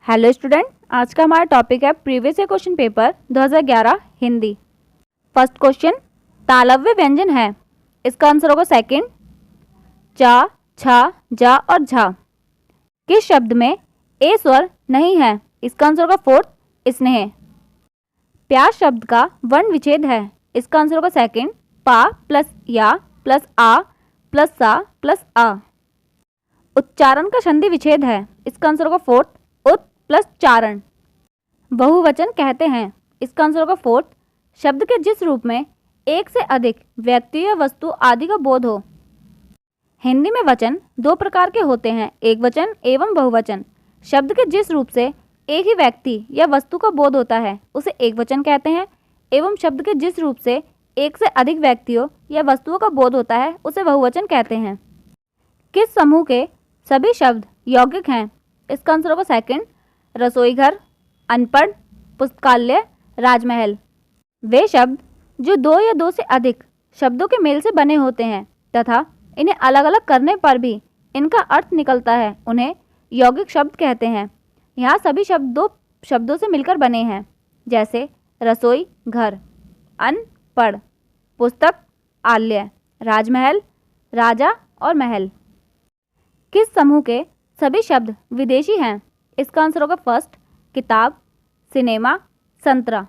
Hello student, आज का हमारा टॉपिक है previous year question paper 2011 Hindi. First question, तालव्य व्यंजन है। इसका आंसर होगा सेकंड, चा, छा, जा और झा। किस शब्द में ए स्वर नहीं है? इसका आंसर होगा फोर्थ, स्नेह। प्यास शब्द का वर्ण विच्छेद है। इसका आंसर होगा सेकंड, पा प्लस या प्लस आ प्लस सा प्लस आ। उच्चारण का संधि विच्छेद है। इसका आंसर होगा फोर्थ, उत प्लस चारण। बहुवचन कहते हैं। इसका आंसर होगा फोर्थ, शब्द के जिस रूप में एक से अधिक व्यक्ति या वस्तु आदि का बोध हो। हिंदी में वचन दो प्रकार के होते हैं, एक वचन एवं बहुवचन। शब्द के जिस रूप से एक ही व्यक्ति या वस्तु का बोध होता है उसे एक वचन कहते हैं, एवं शब्द के जिस रूप से एक से अधिक व्यक्तियों या वस्तुओं का बोध होता है उसे बहुवचन कहते हैं। किस समूह के सभी शब्द यौगिक हैं? इसका आंसर होगा सेकंड, रसोई घर, अनपढ़, पुस्तकालय, राजमहल। वे शब्द जो दो या दो से अधिक शब्दों के मेल से बने होते हैं तथा इन्हें अलग अलग करने पर भी इनका अर्थ निकलता है उन्हें यौगिक शब्द कहते हैं। यहाँ सभी शब्द दो शब्दों से मिलकर बने हैं, जैसे रसोई घर, अनपढ़, पुस्तक, आलय, राजमहल, राजा और महल। किस समूह के सभी शब्द विदेशी हैं? इसका आंसर होगा फर्स्ट, किताब, सिनेमा, संतरा।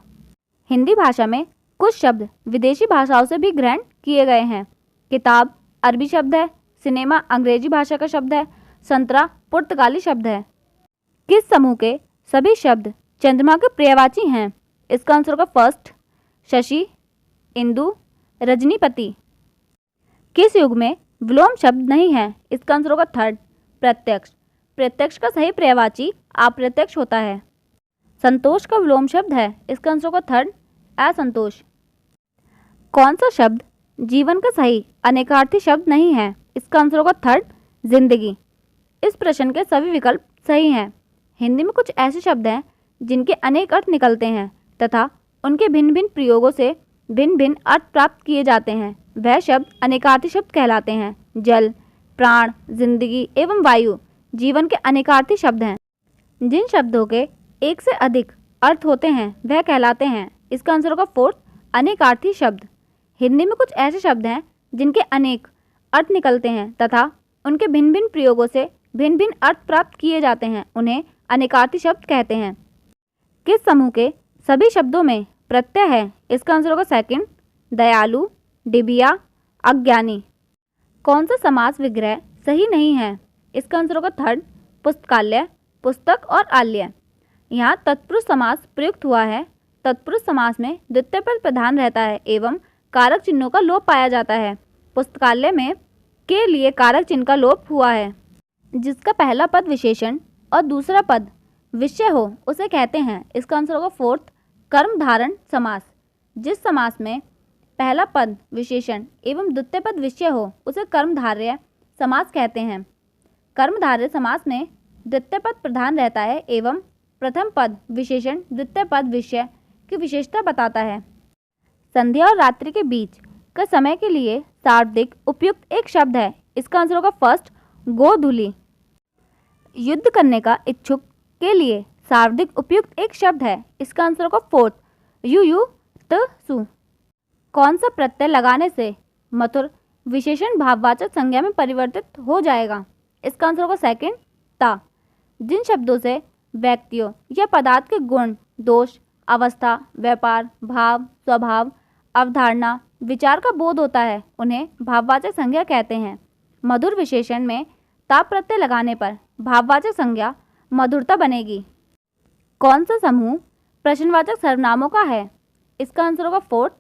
हिंदी भाषा में कुछ शब्द विदेशी भाषाओं से भी ग्रहण किए गए हैं। किताब अरबी शब्द है, सिनेमा अंग्रेजी भाषा का शब्द है, संतरा पुर्तगाली शब्द है। किस समूह के सभी शब्द चंद्रमा के पर्यायवाची हैं? इसका आंसर होगा फर्स्ट, शशि, इंदु, रजनीपति। किस युग में विलोम शब्द नहीं है? इसका आंसर होगा थर्ड, प्रत्यक्ष। प्रत्यक्ष का सही पर्यायवाची अप्रत्यक्ष होता है। संतोष का विलोम शब्द है। इसका आंसर होगा थर्ड, असंतोष। कौन सा शब्द जीवन का सही अनेकार्थी शब्द नहीं है? इसका आंसर होगा थर्ड, जिंदगी। इस प्रश्न के सभी विकल्प सही हैं। हिंदी में कुछ ऐसे शब्द हैं जिनके अनेक अर्थ निकलते हैं तथा उनके भिन्न भिन्न प्रयोगों से भिन्न भिन्न अर्थ प्राप्त किए जाते हैं। वह शब्द अनेकार्थी शब्द कहलाते हैं। जल, प्राण, जिंदगी एवं वायु जीवन के अनेकार्थी शब्द हैं। जिन शब्दों के एक से अधिक अर्थ होते हैं वह कहलाते हैं। इसका आंसर होगा फोर्थ, अनेकार्थी शब्द। हिंदी में कुछ ऐसे शब्द हैं जिनके अनेक अर्थ निकलते हैं तथा उनके भिन्न भिन्न प्रयोगों से भिन्न भिन्न अर्थ प्राप्त किए जाते हैं, उन्हें अनेकार्थी शब्द कहते हैं। किस समूह के सभी शब्दों में प्रत्यय है? इसका आंसर होगा सेकंड, दयालु, डिबिया, अज्ञानी। कौन सा समास विग्रह सही नहीं है? इसका आंसर होगा थर्ड, पुस्तकालय, पुस्तक और आलय। यहाँ तत्पुरुष समास प्रयुक्त हुआ है। तत्पुरुष समास में द्वितीय पद प्रधान रहता है एवं कारक चिन्हों का लोप पाया जाता है। पुस्तकालय में के लिए कारक चिन्ह का लोप हुआ है। जिसका पहला पद विशेषण और दूसरा पद विषय हो उसे कहते हैं। इसका आंसर होगा फोर्थ, कर्म धारण समास। जिस समास में पहला पद विशेषण एवं द्वितीय पद विषय हो उसे कर्मधारय समास कहते हैं। कर्मधारय समास में द्वितीय पद प्रधान रहता है एवं प्रथम पद विशेषण द्वितीय पद विषय की विशेषता बताता है। संध्या और रात्रि के बीच का समय के लिए शाब्दिक उपयुक्त एक शब्द है। इसका आंसर होगा फर्स्ट, गोधूली। युद्ध करने का इच्छुक के लिए शाब्दिक उपयुक्त एक शब्द है। इसका आंसर होगा फोर्थ, युयुत्सु। कौन सा प्रत्यय लगाने से मथुर विशेषण भाववाचक संज्ञा में परिवर्तित हो जाएगा? इसका आंसर होगा सेकंड, ता। जिन शब्दों से व्यक्तियों या पदार्थ के गुण, दोष, अवस्था, व्यापार, भाव, स्वभाव, अवधारणा, विचार का बोध होता है उन्हें भाववाचक संज्ञा कहते हैं। मधुर विशेषण में ता प्रत्यय लगाने पर भाववाचक संज्ञा मधुरता बनेगी। कौन सा समूह प्रश्नवाचक सर्वनामों का है? इसका आंसर होगा फोर्थ,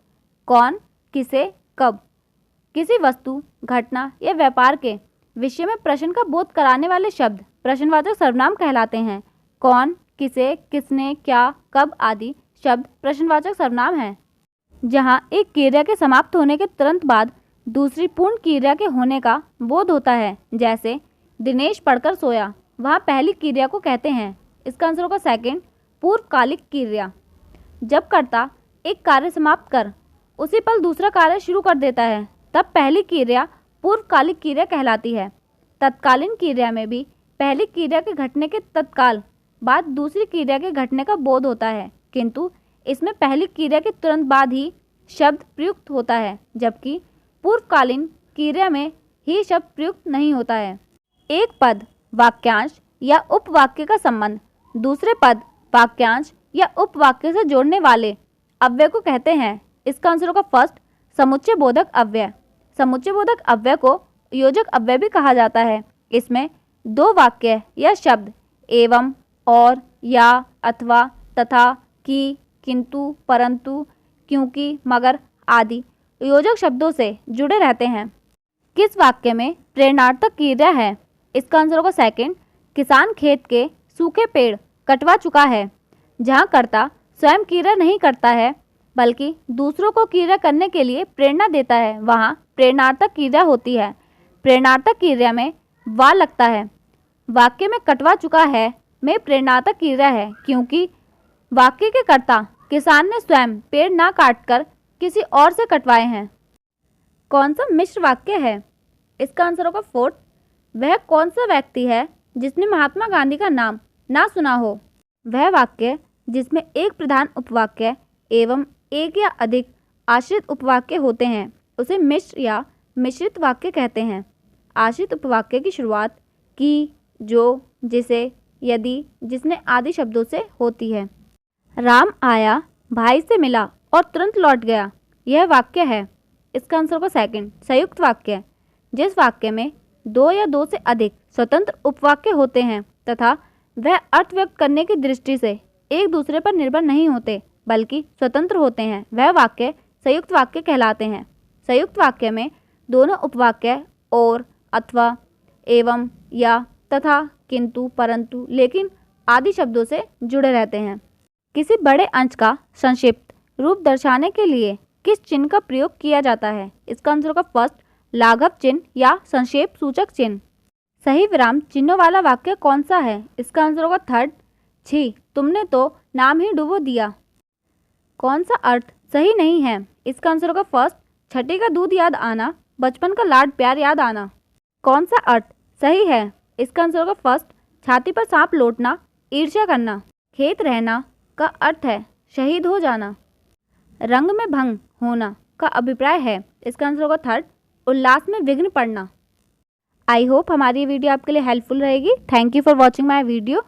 कौन, किसे, कब। किसी वस्तु, घटना या व्यापार के विषय में प्रश्न का बोध कराने वाले शब्द प्रश्नवाचक सर्वनाम कहलाते हैं। कौन, किसे, किसने, क्या, कब आदि शब्द प्रश्नवाचक सर्वनाम हैं। जहां एक क्रिया के समाप्त होने के तुरंत बाद दूसरी पूर्ण क्रिया के होने का बोध होता है, जैसे दिनेश पढ़कर सोया, वहां पहली क्रिया को कहते हैं। इसका आंसर होगा सेकंड, पूर्वकालिक क्रिया। जब कर्ता एक कार्य समाप्त कर उसी पल दूसरा कार्य शुरू कर देता है तब पहली क्रिया पूर्वकालिक क्रिया कहलाती है। तत्कालीन क्रिया में भी पहली क्रिया के घटने के तत्काल बाद दूसरी क्रिया के घटने का बोध होता है, किंतु इसमें पहली क्रिया के तुरंत बाद ही शब्द प्रयुक्त होता है, जबकि पूर्वकालीन क्रिया में ही शब्द प्रयुक्त नहीं होता है। एक पद, वाक्यांश या उपवाक्य का संबंध दूसरे पद, वाक्यांश या उपवाक्य से जोड़ने वाले अव्यय को कहते हैं। इसका आंसर होगा फर्स्ट, समुच्चय बोधक अव्यय। समुच्चय बोधक अव्यय को योजक अव्यय भी कहा जाता है। इसमें दो वाक्य या शब्द एवं, और, या, अथवा, तथा, कि, किंतु, परंतु, क्योंकि, मगर आदि योजक शब्दों से जुड़े रहते हैं। किस वाक्य में प्रेरणार्थक क्रिया है? इसका आंसर होगा सेकंड, किसान खेत के सूखे पेड़ कटवा चुका है। जहाँ कर्ता स्वयं क्रिया नहीं करता है बल्कि दूसरों को क्रिया करने के लिए प्रेरणा देता है, वहाँ प्रेरणार्थक क्रिया होती है। प्रेरणार्थक क्रिया में वा लगता है। वाक्य में कटवा चुका है में प्रेरणार्थक क्रिया है, क्योंकि वाक्य के कर्ता किसान ने स्वयं पेड़ ना काटकर किसी और से कटवाए हैं। कौन सा मिश्र वाक्य है? इसका आंसर होगा फोर्थ, वह कौन सा व्यक्ति है जिसने महात्मा गांधी का नाम ना सुना हो? वह वाक्य जिसमें एक प्रधान उपवाक्य एवं एक या अधिक आश्रित उपवाक्य होते हैं उसे मिश्र या मिश्रित वाक्य कहते हैं। आश्रित उपवाक्य की शुरुआत की, जो, जिसे, यदि, जिसने आदि शब्दों से होती है। राम आया, भाई से मिला और तुरंत लौट गया, यह वाक्य है। इसका आंसर होगा सेकंड, संयुक्त वाक्य। जिस वाक्य में दो या दो से अधिक स्वतंत्र उपवाक्य होते हैं तथा वह अर्थ व्यक्त करने की दृष्टि से एक दूसरे पर निर्भर नहीं होते बल्कि स्वतंत्र होते हैं, वह वाक्य संयुक्त वाक्य कहलाते हैं। संयुक्त वाक्य में दोनों उपवाक्य और, अथवा, एवं, या, तथा, किंतु, परंतु, लेकिन आदि शब्दों से जुड़े रहते हैं। किसी बड़े अंश का संक्षिप्त रूप दर्शाने के लिए किस चिन्ह का प्रयोग किया जाता है? इसका आंसर होगा फर्स्ट, लाघव चिन्ह या संक्षेप सूचक चिन्ह। सही विराम चिन्हों वाला वाक्य कौन सा है? इसका आंसर होगा थर्ड, छी, तुमने तो नाम ही डुबो दिया। कौन सा अर्थ सही नहीं है? इसका आंसर होगा फर्स्ट, छठी का दूध याद आना, बचपन का लाड प्यार याद आना। कौन सा अर्थ सही है? इसका आंसर होगा फर्स्ट, छाती पर सांप लौटना, ईर्ष्या करना। खेत रहना का अर्थ है शहीद हो जाना। रंग में भंग होना का अभिप्राय है। इसका आंसर होगा थर्ड, उल्लास में विघ्न पड़ना। आई होप हमारी वीडियो आपके लिए हेल्पफुल रहेगी। Thank you for watching my video.